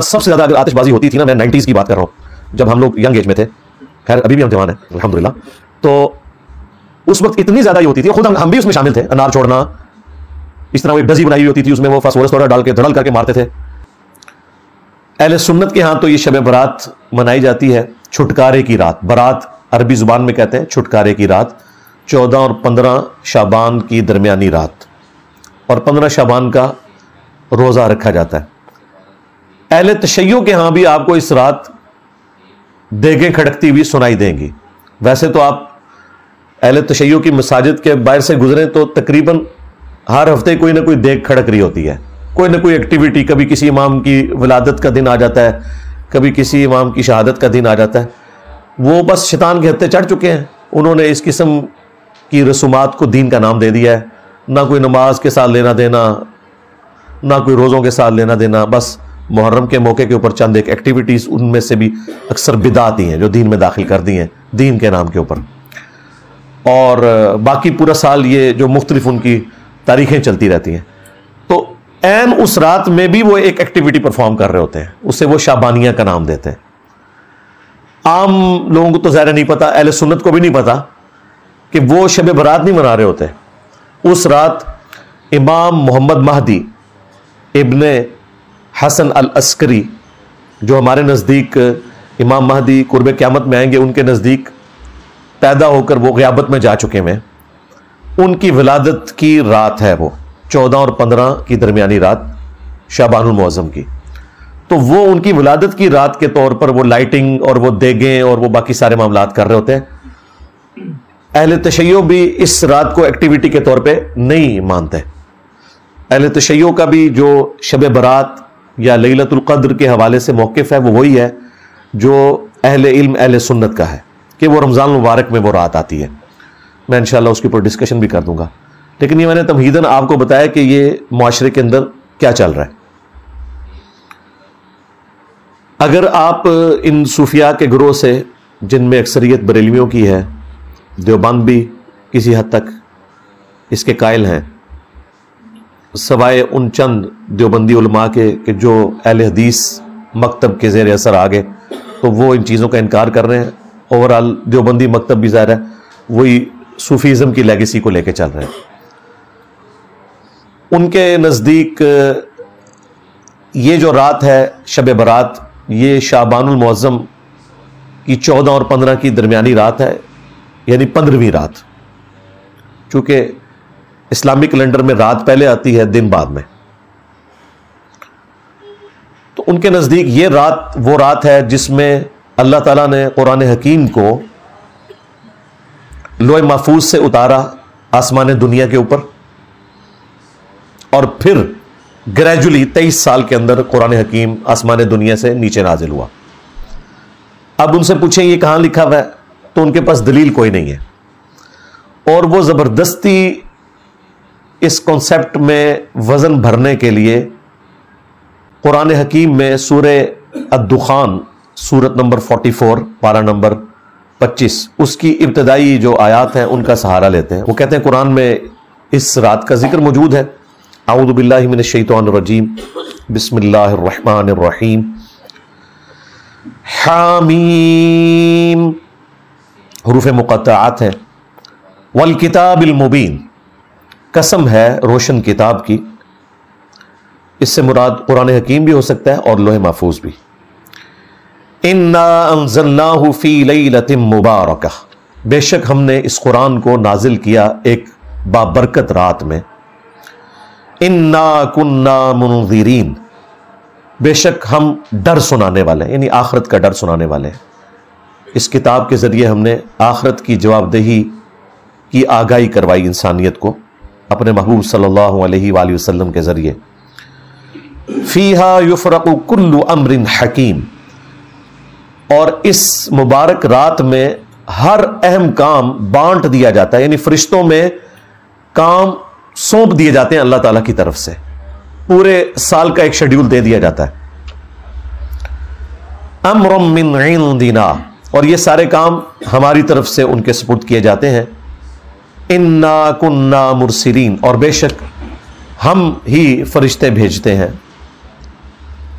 سب سے زیادہ اگر آتش بازی ہوتی تھی نا، میں 90s کی بات کر رہا ہوں، جب ہم لوگ ینگ ایج میں تھے، خیر ابھی بھی ہم جوان ہیں الحمدللہ، تو اس وقت اتنی زیادہ ہی ہوتی تھی، خود ہم بھی اس میں شامل تھے، انار چھوڑنا، اس طرح وہ ایک ڈزی بنائی ہوئی ہوتی تھی، اس میں وہ فاسفورس پاؤڈر ڈال کے دھڑل کر کے مارتے تھے۔ اہل سنت کے ہاں تو یہ شب برات منائی جاتی ہے، چھٹکارے کی رات، برات عربی زبان میں کہتے ہیں چھٹکارے کی رات، 14 اور 15 شعبان کی درمیانی رات، اور 15 شعبان کا روزہ رکھا جاتا ہے۔ اہل تشیع کے ہاں بھی آپ کو اس رات دیگیں کھڑکتی ہوئی سنائی دیں گی۔ ویسے تو آپ اہل تشیع کی مساجد کے باہر سے گزریں تو تقریباً ہر ہفتے کوئی نہ کوئی دیگ کھڑک رہی ہوتی ہے، کوئی نہ کوئی ایکٹیویٹی، کبھی کسی امام کی ولادت کا دن آ جاتا ہے، کبھی کسی امام کی شہادت کا دن آ جاتا ہے۔ وہ بس شیطان کے ہتھے چڑھ چکے ہیں، انہوں نے اس قسم کی رسومات کو دین کا نام دے دیا ہے، نہ کوئی نماز کے ساتھ لینا دینا، نہ کوئی روزوں کے ساتھ لینا دینا، بس محرم کے موقع کے اوپر چند ایک ایکٹیویٹیز، ان میں سے بھی اکثر بدعت ہی ہیں جو دین میں داخل کر دی ہیں دین کے نام کے اوپر، اور باقی پورا سال یہ جو مختلف ان کی تاریخیں چلتی رہتی ہیں۔ تو عین اس رات میں بھی وہ ایک ایکٹیویٹی پرفارم کر رہے ہوتے ہیں، اسے وہ شعبانیہ کا نام دیتے ہیں۔ عام لوگوں کو تو ظاہر نہیں پتا، اہل سنت کو بھی نہیں پتا کہ وہ شب برات نہیں منا رہے ہوتے۔ اس رات امام محمد مہدی ابن حسن العسکری، جو ہمارے نزدیک امام مہدی قرب قیامت میں آئیں گے، ان کے نزدیک پیدا ہو کر وہ غیابت میں جا چکے ہیں، ان کی ولادت کی رات ہے، وہ 14 اور 15 کی درمیانی رات شعبان المعظم کی۔ تو وہ ان کی ولادت کی رات کے طور پر وہ لائٹنگ اور وہ دیگیں اور وہ باقی سارے معاملات کر رہے ہوتے ہیں۔ اہل تشیع بھی اس رات کو ایکٹیویٹی کے طور پہ نہیں مانتے۔ اہل تشیع کا بھی جو شب برات یا لیلۃ القدر کے حوالے سے موقف ہے، وہ وہی ہے جو اہل علم اہل سنت کا ہے، کہ وہ رمضان المبارک میں وہ رات آتی ہے۔ میں انشاءاللہ اس کے اوپر ڈسکشن بھی کر دوں گا، لیکن یہ میں نے تمہیداً آپ کو بتایا کہ یہ معاشرے کے اندر کیا چل رہا ہے۔ اگر آپ ان صوفیاء کے گروہ سے، جن میں اکثریت بریلویوں کی ہے، دیوبند بھی کسی حد تک اس کے قائل ہیں، سوائے ان چند دیوبندی علماء کے کہ جو اہل حدیث مکتب کے زیر اثر آ گئے، تو وہ ان چیزوں کا انکار کر رہے ہیں۔ اوورال دیوبندی مکتب بھی ظاہر ہے وہی صوفیزم کی لیگیسی کو لے کے چل رہے ہیں۔ ان کے نزدیک یہ جو رات ہے شب برات، یہ شعبان المعظم کی 14 اور 15 کی درمیانی رات ہے، یعنی 15ویں رات، چونکہ اسلامی کیلنڈر میں رات پہلے آتی ہے دن بعد میں۔ تو ان کے نزدیک یہ رات وہ رات ہے جس میں اللہ تعالیٰ نے قرآن حکیم کو لوح محفوظ سے اتارا آسمان دنیا کے اوپر، اور پھر گریجولی 23 سال کے اندر قرآن حکیم آسمان دنیا سے نیچے نازل ہوا۔ اب ان سے پوچھیں یہ کہاں لکھا ہوا ہے، تو ان کے پاس دلیل کوئی نہیں ہے، اور وہ زبردستی اس کانسیپٹ میں وزن بھرنے کے لیے قرآن حکیم میں سورہ الدخان، سورت نمبر 44، پارہ نمبر 25، اس کی ابتدائی جو آیات ہیں ان کا سہارا لیتے ہیں۔ وہ کہتے ہیں قرآن میں اس رات کا ذکر موجود ہے۔ اعوذ باللہ من الشیطان الرجیم، بسم اللہ الرحمن الرحیم، حامیم، حروف مقطعات ہیں، والکتاب المبین، قسم ہے روشن کتاب کی۔ اس سے مراد قرآن حکیم بھی ہو سکتا ہے اور لوح محفوظ بھی۔ انا انزلناہ فی لیلۃ مبارکہ، بے شک ہم نے اس قرآن کو نازل کیا ایک بابرکت رات میں۔ انا کنا منذرین، بے شک ہم ڈر سنانے والے ہیں، یعنی آخرت کا ڈر سنانے والے ہیں۔ اس کتاب کے ذریعے ہم نے آخرت کی جواب دہی کی آگاہی کروائی انسانیت کو اپنے محبوب صلی اللہ علیہ وآلہ وسلم کے ذریعے۔ فیہا یفرق کل امر حکیم، اور اس مبارک رات میں ہر اہم کام بانٹ دیا جاتا ہے، یعنی فرشتوں میں کام سونپ دیے جاتے ہیں اللہ تعالیٰ کی طرف سے، پورے سال کا ایک شیڈیول دے دیا جاتا ہے۔ امر من عندنا، اور یہ سارے کام ہماری طرف سے ان کے سپرد کیے جاتے ہیں۔ انا کنا مرسلین، اور بے شک ہم ہی فرشتے بھیجتے ہیں۔